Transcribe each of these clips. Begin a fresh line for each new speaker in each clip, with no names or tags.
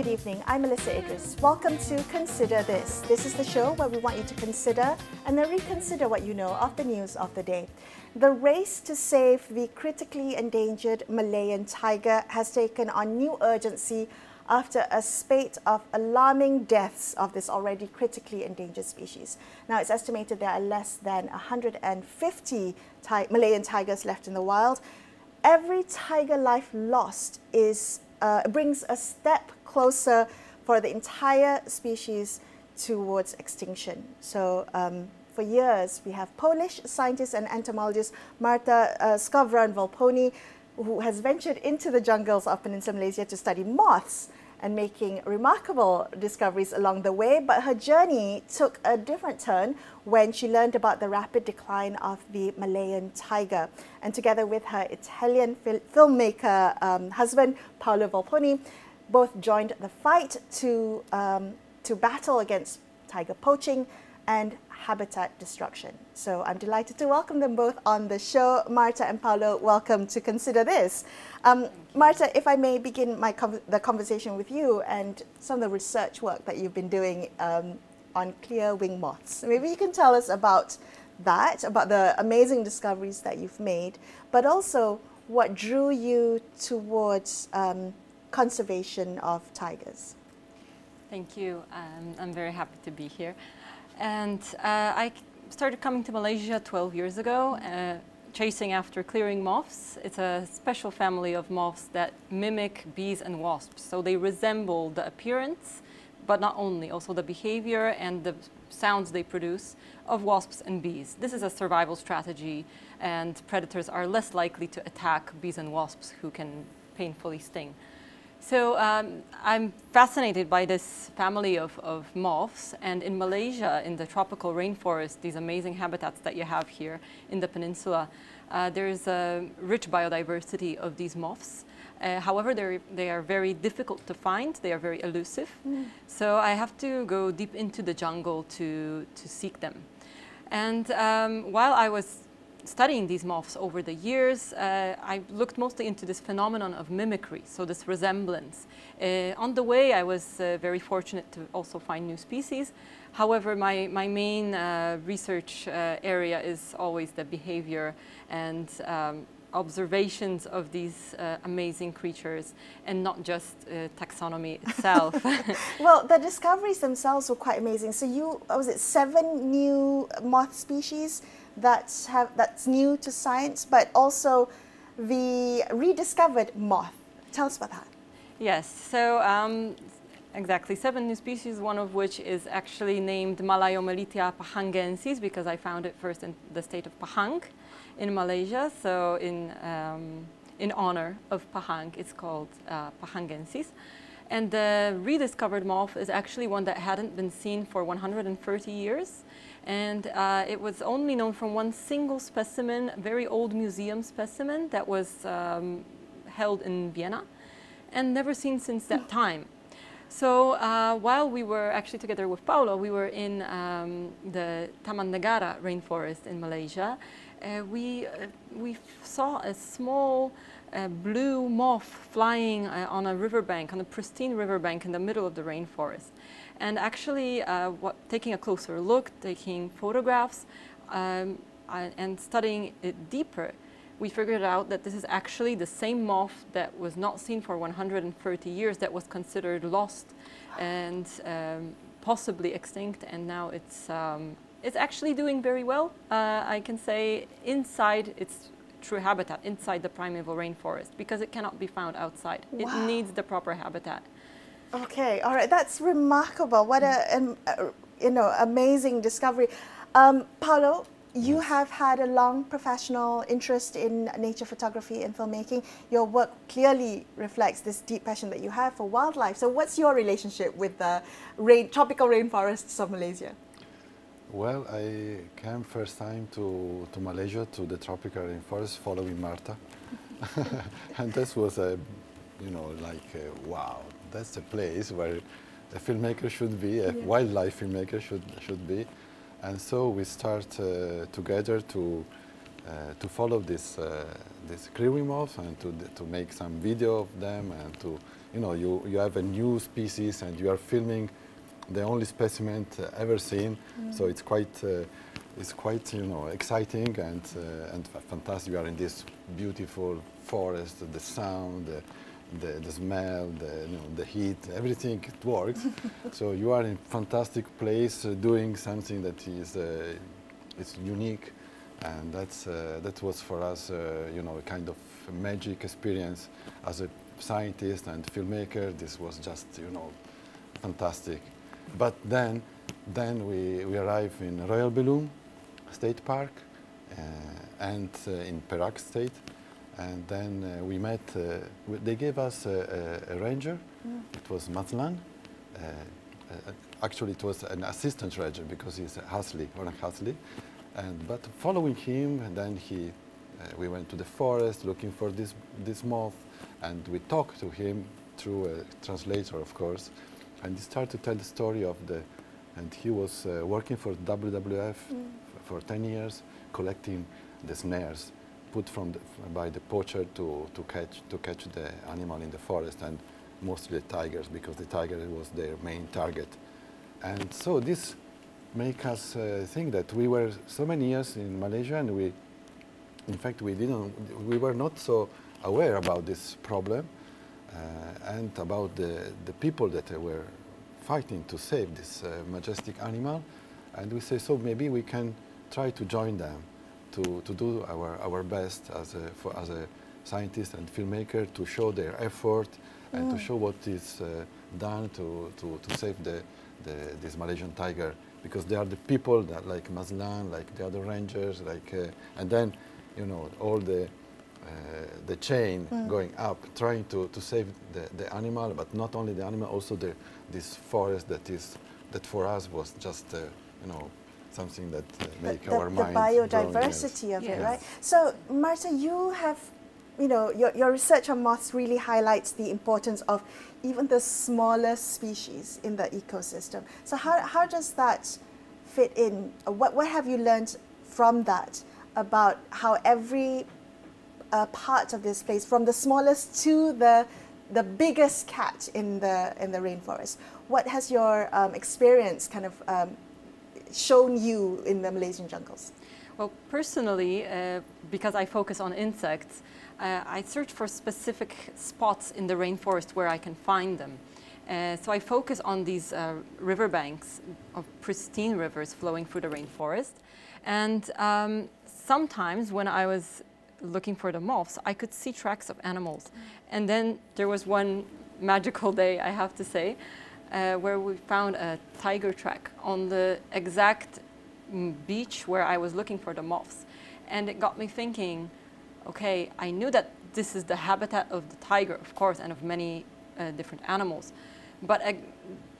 good evening. I'm Melisa Idris. Welcome to Consider This. This is the show where we want you to consider and then reconsider what you know of the news of the day. The race to save the critically endangered Malayan tiger has taken on new urgency after a spate of alarming deaths of this already critically endangered species. Now, it's estimated there are less than 150 Malayan tigers left in the wild. Every tiger life lost brings a step closer for the entire species towards extinction. So for years, we have Polish scientist and entomologist Marta Skowron-Volponi, who has ventured into the jungles of Peninsular Malaysia to study moths and making remarkable discoveries along the way. But her journey took a different turn when she learned about the rapid decline of the Malayan tiger. And together with her Italian filmmaker husband, Paolo Volponi, both joined the fight to battle against tiger poaching and habitat destruction. So I'm delighted to welcome them both on the show. Marta and Paolo, welcome to Consider This. Marta, if I may begin the conversation with you and some of the research work that you've been doing on clear-wing moths. Maybe you can tell us about that, about the amazing discoveries that you've made, but also what drew you towards conservation of tigers.
Thank you. I'm very happy to be here. And I started coming to Malaysia 12 years ago, chasing after clearing moths. It's a special family of moths that mimic bees and wasps. So they resemble the appearance, but not only, also the behavior and the sounds they produce of wasps and bees. This is a survival strategy, and predators are less likely to attack bees and wasps who can painfully sting. So I'm fascinated by this family of moths, and in Malaysia, in the tropical rainforest, these amazing habitats that you have here in the peninsula, there's a rich biodiversity of these moths. However, they are very difficult to find. They are very elusive. So I have to go deep into the jungle to seek them. And while I was studying these moths over the years, I looked mostly into this phenomenon of mimicry, so this resemblance. On the way, I was very fortunate to also find new species. However, my main research area is always the behavior and observations of these amazing creatures, and not just taxonomy itself.
Well, the discoveries themselves were quite amazing. So was it 7 new moth species that's new to science, but also the rediscovered moth. Tell us about that.
Yes, so exactly 7 new species, one of which is actually named Malayomelita pahangensis, because I found it first in the state of Pahang in Malaysia. So in honor of Pahang, it's called pahangensis. And the rediscovered moth is actually one that hadn't been seen for 130 years. And it was only known from one single specimen, a very old museum specimen that was held in Vienna and never seen since that time. So while we were actually together with Paolo, we were in the Taman Negara rainforest in Malaysia. We saw a small blue moth flying on a riverbank, on a pristine riverbank in the middle of the rainforest. And actually, taking a closer look, taking photographs, and studying it deeper, we figured out that this is actually the same moth that was not seen for 130 years, that was considered lost and possibly extinct, and now it's actually doing very well. I can say inside its true habitat, inside the primeval rainforest, because it cannot be found outside. Wow. It needs the proper habitat.
Okay, all right, that's remarkable. What a amazing discovery. Paolo, you have had a long professional interest in nature photography and filmmaking. Your work clearly reflects this deep passion that you have for wildlife. So what's your relationship with the tropical rainforests of Malaysia?
Well, I came first time to Malaysia, to the tropical rainforest, following Marta. And this was wow, that's a place where a filmmaker should be, a wildlife filmmaker should be. And so we start together to follow this clearing moth and to make some video of them and to you know, you have a new species and you are filming the only specimen ever seen. So it's quite you know, exciting and fantastic. You are in this beautiful forest, the sound, the smell, you know, the heat, everything, it works. So you are in a fantastic place doing something that is it's unique, and that was for us, you know, a kind of magic experience as a scientist and filmmaker. This was just, you know, fantastic. But then we arrive in Royal Belum State Park and in Perak State. And then we met, they gave us a ranger. It was Mazlan. Actually, it was an assistant ranger because he's Hasli, Orang Hasli. But following him, and then we went to the forest looking for this moth, and we talked to him through a translator, of course. And he started to tell the story of and he was working for WWF for 10 years, collecting the snares put by the poacher to catch the animal in the forest, and mostly the tigers, because the tiger was their main target. And so this make us think that we were so many years in Malaysia, and in fact we were not so aware about this problem and about the people that were fighting to save this majestic animal. And we say, so maybe we can try to join them to do our best as a scientist and filmmaker, to show their effort and to show what is done to save this Malaysian tiger, because they are the people that, like Mazlan, like the other rangers, and then, you know, all the chain going up, trying to save the animal, but not only the animal, also this forest that for us was just, you know, something that make our mind.
The biodiversity of it, right? So, Marta, you have, you know, your research on moths really highlights the importance of even the smallest species in the ecosystem. So how does that fit in? What have you learned from that about how every part of this place, from the smallest to the biggest cat in the rainforest, what has your experience kind of shown you in the Malaysian jungles?
Well, personally, because I focus on insects, I search for specific spots in the rainforest where I can find them. So I focus on these riverbanks of pristine rivers flowing through the rainforest. And sometimes when I was looking for the moths, I could see tracks of animals. And then there was one magical day, I have to say, where we found a tiger track on the exact beach where I was looking for the moths. And it got me thinking, okay, I knew that this is the habitat of the tiger, of course, and of many different animals. But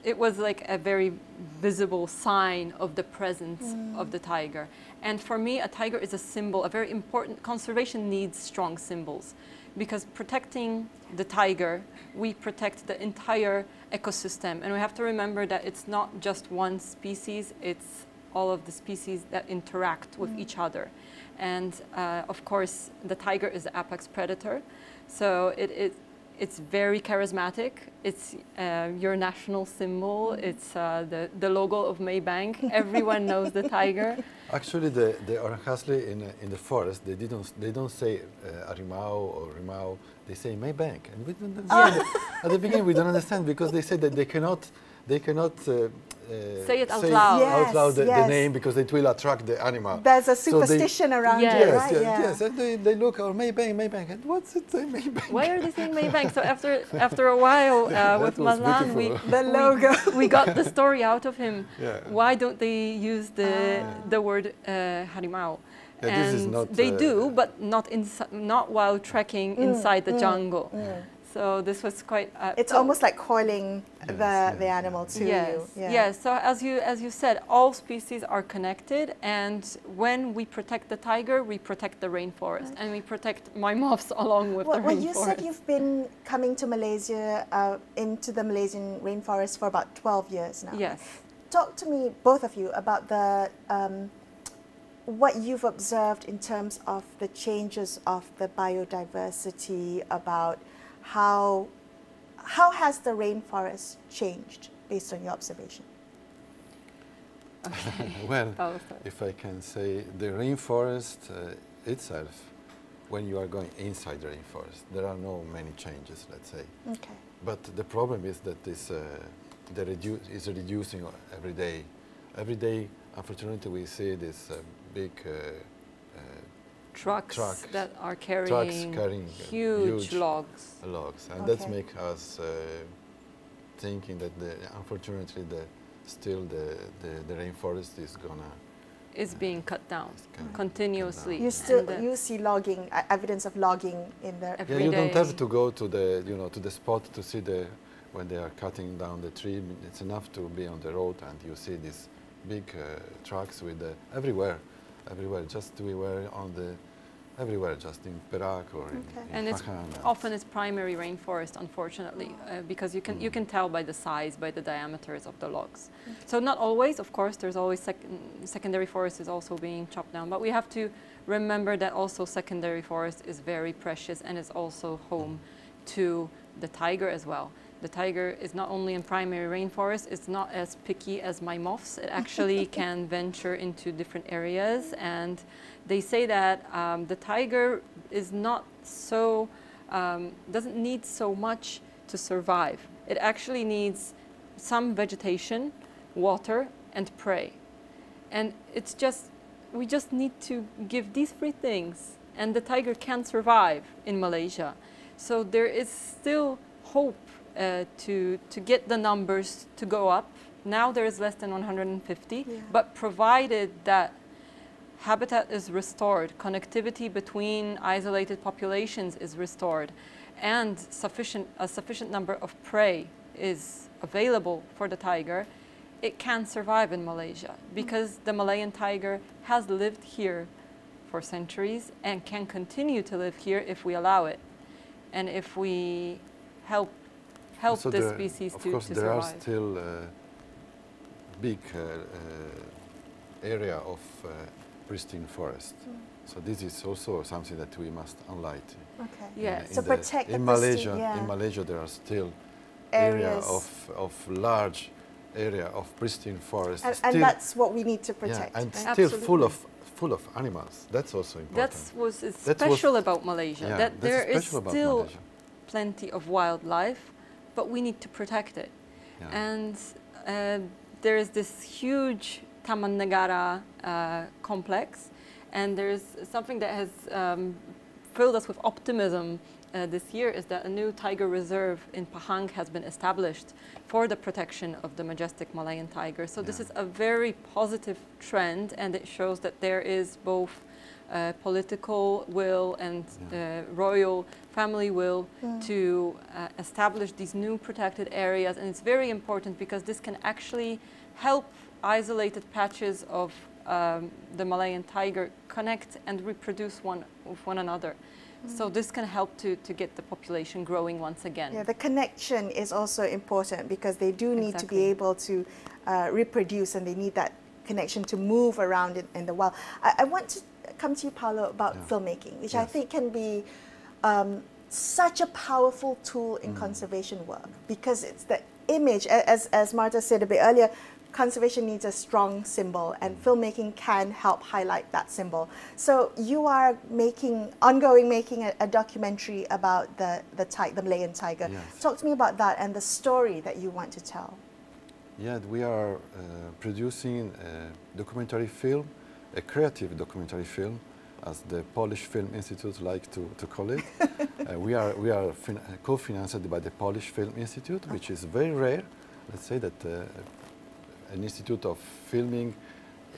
it was like a very visible sign of the presence of the tiger. And for me, a tiger is a symbol, a very important. Conservation needs strong symbols, because protecting the tiger, we protect the entire ecosystem. And we have to remember that it's not just one species, it's all of the species that interact with each other. And of course, the tiger is the apex predator. So it's very charismatic. It's your national symbol. It's the logo of Maybank. Everyone knows the tiger.
Actually, the Orang Hasli in the forest, they don't say Harimau or Rimau. They say Maybank, and we don't understand. At the beginning, we don't understand, because they say that they cannot
say it out loud.
Out loud the name, because it will attract the animal.
There's a superstition around it, right?
Yes. And they look, oh, Maybank, and what's it say, Maybank?
Why are they saying Maybank? So after a while with Mazlan, we got the story out of him. Yeah. Why don't they use the word Harimau?
Yeah, this is not,
they do, but not while trekking inside the jungle. So this was quite.
It's almost like calling the animal to you.
Yes. So as you said, all species are connected, and when we protect the tiger, we protect the rainforest, and we protect my moths along with the rainforest.
Well, you said you've been coming to Malaysia, into the Malaysian rainforest for about 12 years now.
Yes.
Talk to me, both of you, about the what you've observed in terms of the changes of the biodiversity, about how how has the rainforest changed based on your observation?
Well, if I can say, the rainforest itself, when you are going inside the rainforest, there are no many changes, let's say.
Okay.
But the problem is that this is reducing every day. Every day, unfortunately, we see this big
trucks that are carrying huge logs.
And that makes us thinking that unfortunately still the rainforest is being cut down continuously.
You see logging, evidence of logging in there.
You don't have to go to the to the spot to see when they are cutting down the tree. It's enough to be on the road and you see these big trucks with everywhere. Just we were on the everywhere, just in Perak or in
it's often it's primary rainforest, unfortunately, because you can tell by the size, by the diameters of the logs. So not always, of course, there's always secondary forest is also being chopped down, but we have to remember that also secondary forest is very precious and is also home to the tiger as well. The tiger is not only in primary rainforest, it's not as picky as my moths. It actually can venture into different areas, and they say that the tiger is not so, doesn't need so much to survive. It actually needs some vegetation, water, and prey. And it's just, we just need to give these three things, and the tiger can survive in Malaysia. So there is still hope to get the numbers to go up. Now there is less than 150, but provided that habitat is restored, connectivity between isolated populations is restored, and a sufficient number of prey is available for the tiger, it can survive in Malaysia, because the Malayan tiger has lived here for centuries and can continue to live here if we allow it, and if we help the species to survive. Of course, there are still big area of pristine forest. So this is also something that we must unlight.
Okay.
Yeah.
So protect
in Malaysia. In Malaysia, there are still areas of large area of pristine forest,
and that's what we need to protect.
And still full of animals. That's also important.
That's what's special about Malaysia. That there is still plenty of wildlife, but we need to protect it. And there is this huge Taman Negara complex, and there's something that has filled us with optimism this year, is that a new tiger reserve in Pahang has been established for the protection of the majestic Malayan tiger. So this is a very positive trend, and it shows that there is both political will and royal family will to establish these new protected areas. And it's very important because this can actually help isolated patches of the Malayan tiger connect and reproduce with one another. So this can help to get the population growing once again. Yeah,
the connection is also important because they do need to be able to reproduce, and they need that connection to move around in the wild. I want to come to you, Paolo, about filmmaking, which I think can be such a powerful tool in conservation work, because it's the image, as Marta said a bit earlier, conservation needs a strong symbol, and filmmaking can help highlight that symbol. So you are making a documentary about the Malayan tiger.
Yes.
Talk to me about that and the story that you want to tell.
Yeah, we are producing a documentary film, a creative documentary film, as the Polish Film Institute like to call it. We are co-financed by the Polish Film Institute, which is very rare. Let's say that an institute of filming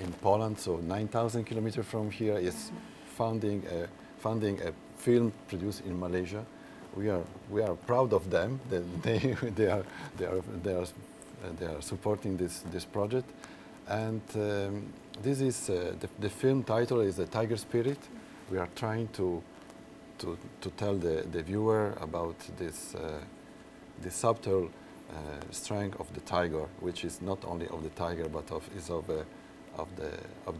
in Poland, so 9,000 kilometers from here, is funding a film produced in Malaysia. We are proud of them. They are supporting this project, and this is the film title is The Tiger Spirit. We are trying to tell the viewer about this subtle strength of the tiger, which is not only of the tiger, but of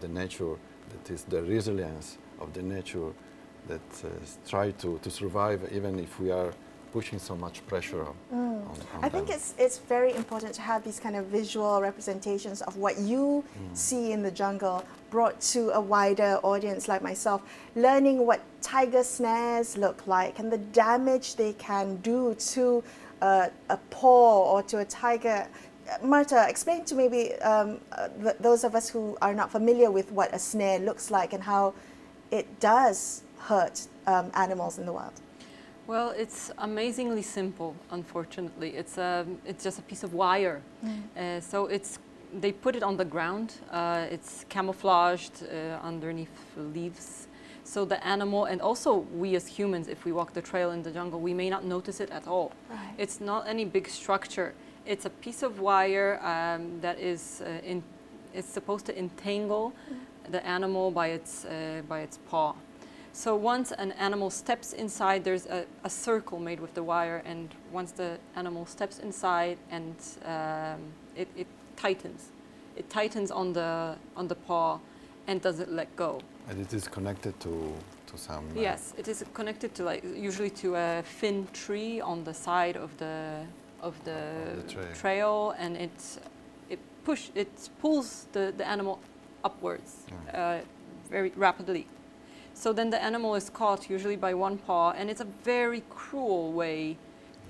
the nature. That is the resilience of the nature that try to survive, even if we are pushing so much pressure on
I think it's very important to have these kind of visual representations of what you see in the jungle brought to a wider audience like myself, learning what tiger snares look like and the damage they can do to a paw or to a tiger. Marta, explain to maybe those of us who are not familiar with what a snare looks like and how it does hurt animals in the wild.
Well, it's amazingly simple, unfortunately. It's just a piece of wire. So they put it on the ground. It's camouflaged underneath leaves. So the animal, and also we as humans, if we walk the trail in the jungle, we may not notice it at all.
Right.
It's not any big structure. It's a piece of wire that is it's supposed to entangle the animal by its paw. So once an animal steps inside, there's a circle made with the wire, and once the animal steps inside, and it tightens. It tightens on the paw and doesn't let go.
And it is connected to some...
Yes, it is connected to usually to a thin tree on the side of the trail, and it pulls the animal upwards very rapidly. So then the animal is caught usually by one paw, and it's a very cruel way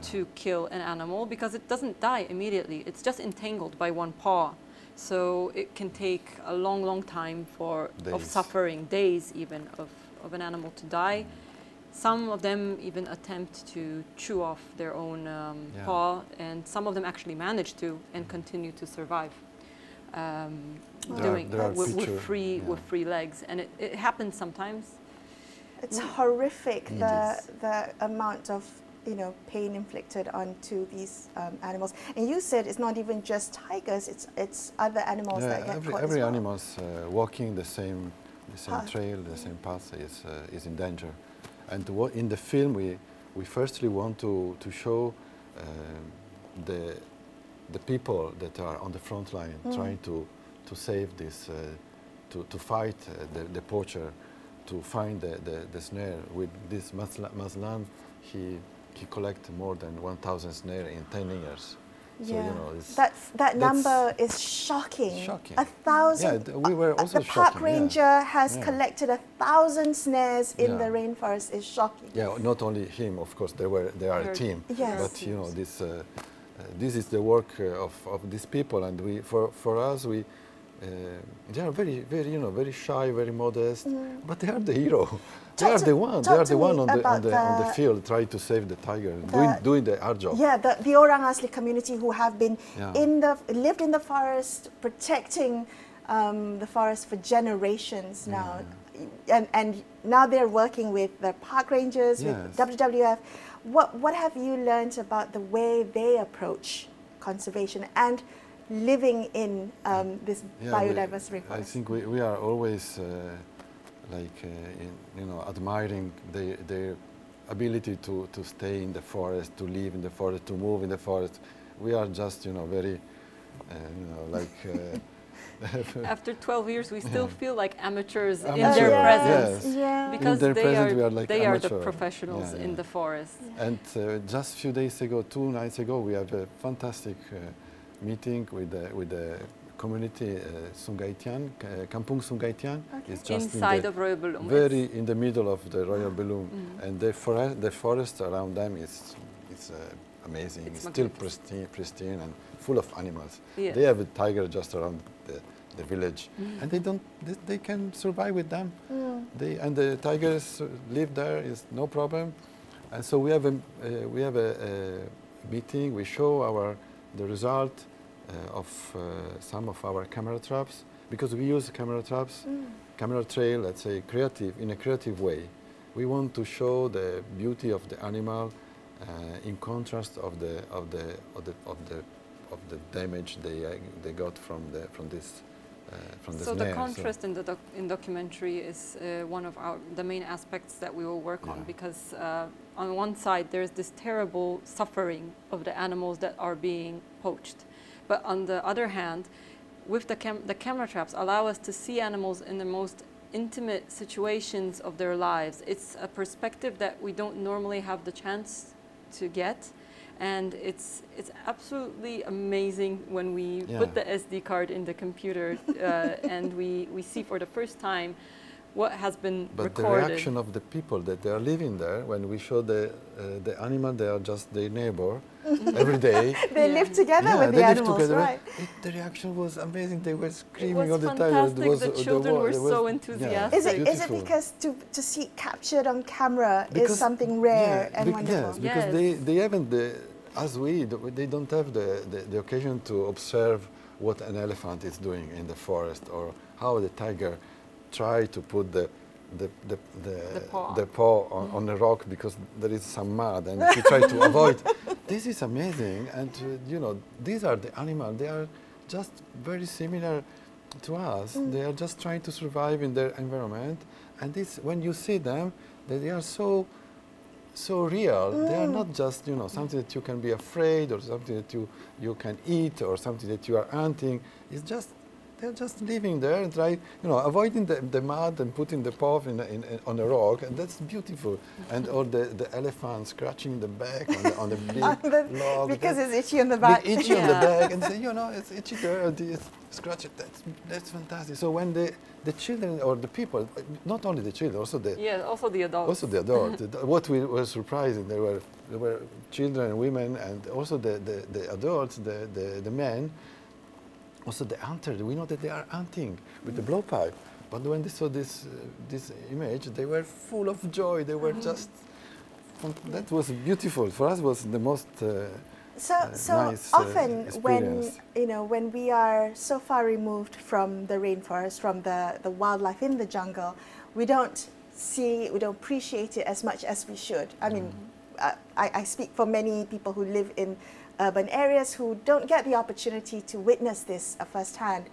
to kill an animal because it doesn't die immediately. It's just entangled by one paw. So it can take a long, long time of suffering, days even, of an animal to die. Some of them even attempt to chew off their own paw, and some of them actually manage to and continue to survive. With free legs, and it happens sometimes.
It's horrific, the amount of pain inflicted onto these animals. And you said it's not even just tigers; it's other animals that get caught
every
as well.
animals walking the same trail, the same path is in danger. And in the film we firstly want to show the people that are on the front line trying to save this, to fight the poacher, to find the snare. With this Maslan, he collected more than 1,000 snare in 10 years.
Yeah,
so,
that number is shocking.
Shocking.
1,000.
Yeah, we were also
the park ranger has collected 1,000 snares in the rainforest. Is shocking.
Yeah, not only him, of course. They are a team.
Yes.
But this is the work of these people, and for us they are very shy, very modest, but they are the hero. They are the one on the field trying to save the tiger, doing the hard job.
Yeah, the Orang Asli community who have been lived in the forest, protecting the forest for generations now, and now they're working with the park rangers, with WWF. What have you learned about the way they approach conservation and living in this biodiverse rainforest?
I think we are always admiring their ability to stay in the forest, to live in the forest, to move in the forest. We are just very
After 12 years, we still feel like amateurs in their presence, because they are the professionals in the forest.
And just a few days ago, 2 nights ago, we have a fantastic meeting with the community Sungaitian, Kampung Sungaitian. It's just
inside of Royal Belum.
Very in the middle of the Royal Belum, and the forest around them is amazing. It's still pristine and full of animals. Yeah. They have a tiger just around the village, and they can survive with them. And the tigers live there, is no problem. And so we have a meeting. We show the result of some of our camera traps, because we use camera traps, camera trail, let's say, in a creative way. We want to show the beauty of the animal in contrast of the damage they got from this.
So the contrast in the documentary is one of the main aspects that we will work on, because on one side there's this terrible suffering of the animals that are being poached, but on the other hand, with the camera traps allow us to see animals in the most intimate situations of their lives. It's a perspective that we don't normally have the chance to get. And it's absolutely amazing when we put the SD card in the computer and we see for the first time what has been recorded.
But the reaction of the people that they are living there, when we show the animal, they are just their neighbor every day.
They live together with the animals, right?
The reaction was amazing. They were screaming all the time.
The children were so enthusiastic.
Is it because to see it captured on camera is something rare and wonderful?
Yes, because they haven't, they don't have the occasion to observe what an elephant is doing in the forest, or how the tiger try to put the paw on the rock because there is some mud, and he try to avoid. This is amazing, and you know, these are the animals. They are just very similar to us. They are just trying to survive in their environment, and this, when you see them, they are so real. They are not just, you know, something that you can be afraid, or something that you can eat, or something that you are hunting. It's just, they're just living there and try, you know, avoiding the mud and putting the paw on a rock, and that's beautiful. And all the elephants scratching the back on the big log.
Because it's itchy on the back.
Itchy on the back, and say, you know, it's itchy there, scratch it. That's fantastic. So when the children or the people, not only the children, also
also the adults.
Also the adults. What we were surprising, there were children and women, and also the adults, the men. Also the hunters, we know that they are hunting with the blowpipe, but when they saw this image, they were full of joy. They were just, that was beautiful. For us, was the most nice
often
experience.
when we are so far removed from the rainforest, from the wildlife in the jungle, we don't appreciate it as much as we should. I mean, I speak for many people who live in urban areas who don't get the opportunity to witness this firsthand.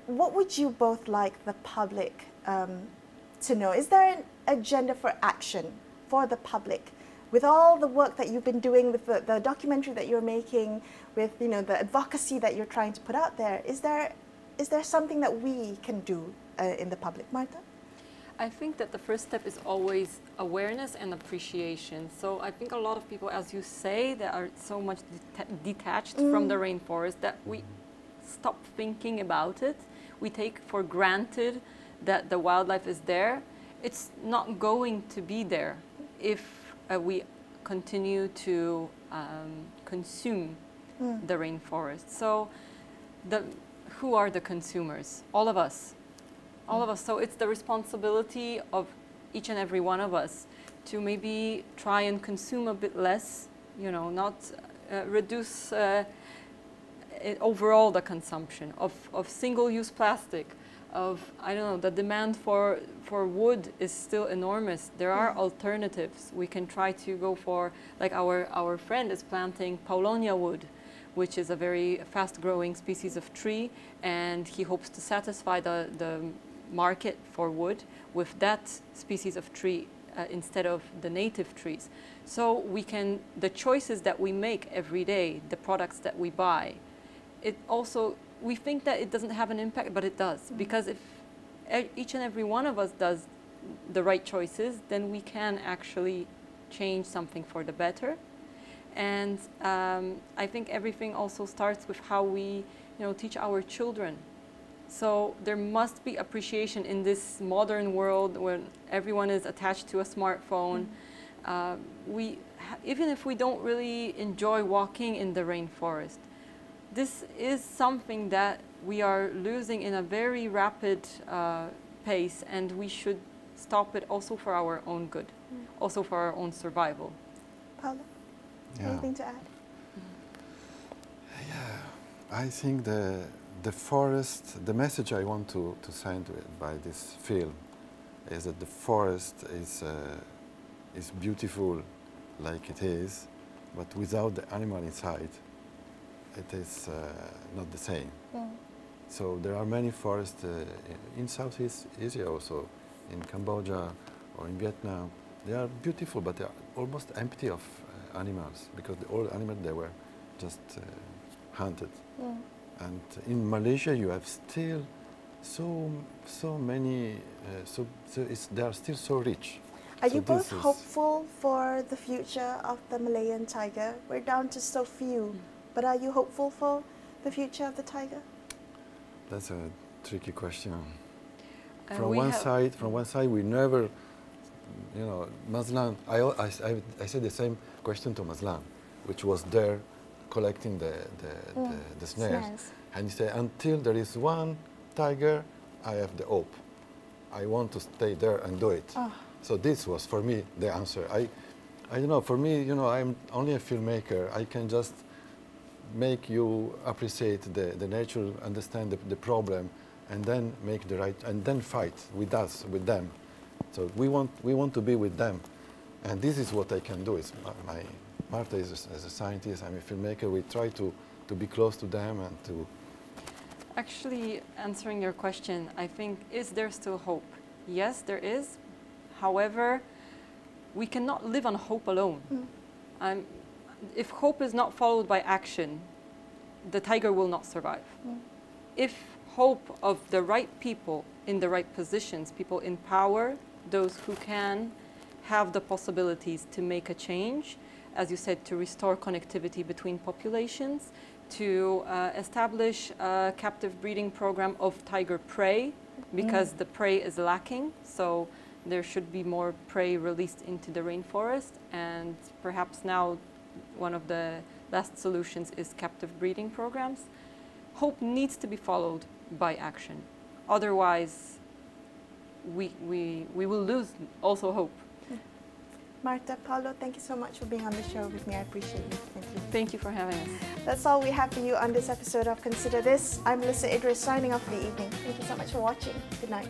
What would you both like the public to know? Is there an agenda for action for the public with all the work that you've been doing, with the documentary that you're making, with the advocacy that you're trying to put out there? Is there something that we can do in the public, Marta?
I think that the first step is always awareness and appreciation. So I think a lot of people, as you say, that are so much detached from the rainforest, that we stop thinking about it. We take for granted that the wildlife is there. It's not going to be there if we continue to consume the rainforest. So who are the consumers? All of us. All of us. So it's the responsibility of each and every one of us to maybe try and consume a bit less, not reduce overall the consumption of single-use plastic, of, I don't know, the demand for wood is still enormous. There are alternatives. We can try to go for, like our friend is planting Paulownia wood, which is a very fast-growing species of tree, and he hopes to satisfy the market for wood with that species of tree instead of the native trees. So the choices that we make every day, the products that we buy, we think that it doesn't have an impact, but it does. Because if each and every one of us does the right choices, then we can actually change something for the better. And I think everything also starts with how we teach our children. So there must be appreciation in this modern world where everyone is attached to a smartphone. Even if we don't really enjoy walking in the rainforest, this is something that we are losing in a very rapid pace, and we should stop it also for our own good, also for our own survival.
Paolo, anything to add?
Yeah, I think the forest, the message I want to send by this film is that the forest is beautiful like it is, but without the animal inside, it is not the same. So there are many forests in Southeast Asia also, in Cambodia or in Vietnam. They are beautiful, but they are almost empty of animals, because all animals, they were just hunted. And in Malaysia, you have still so many, they are still so rich.
Are
So
you
this
both
is-
hopeful for the future of the Malayan tiger? We're down to so few, but are you hopeful for the future of the tiger?
That's a tricky question.
We
From one side, we never, you know, Mazlan. I said the same question to Mazlan, which was there, collecting the snares,
Snares.
and he said, until there is one tiger, I have the hope. I want to stay there and do it.
Oh.
So this was for me the answer. I don't know. For me, you know, I'm only a filmmaker. I can just make you appreciate the nature, understand the problem, and then make the right, and then fight with us, with them. So we want to be with them, and this is what I can do. It's Marta is as a scientist, I'm a filmmaker. We try to be close to them and to.
Actually, answering your question, I think, is there still hope? Yes, there is. However, we cannot live on hope alone. If hope is not followed by action, the tiger will not survive. If hope of the right people in the right positions, people in power, those who can have the possibilities to make a change, as you said, to restore connectivity between populations, to establish a captive breeding program of tiger prey, because the prey is lacking. So there should be more prey released into the rainforest, and perhaps now one of the last solutions is captive breeding programs. Hope needs to be followed by action. Otherwise, we will lose also hope.
Marta, Paolo, thank you so much for being on the show with me. I appreciate it. Thank you.
Thank you for having us.
That's all we have for you on this episode of Consider This. I'm Melisa Idris signing off for the evening. Thank you so much for watching. Good night.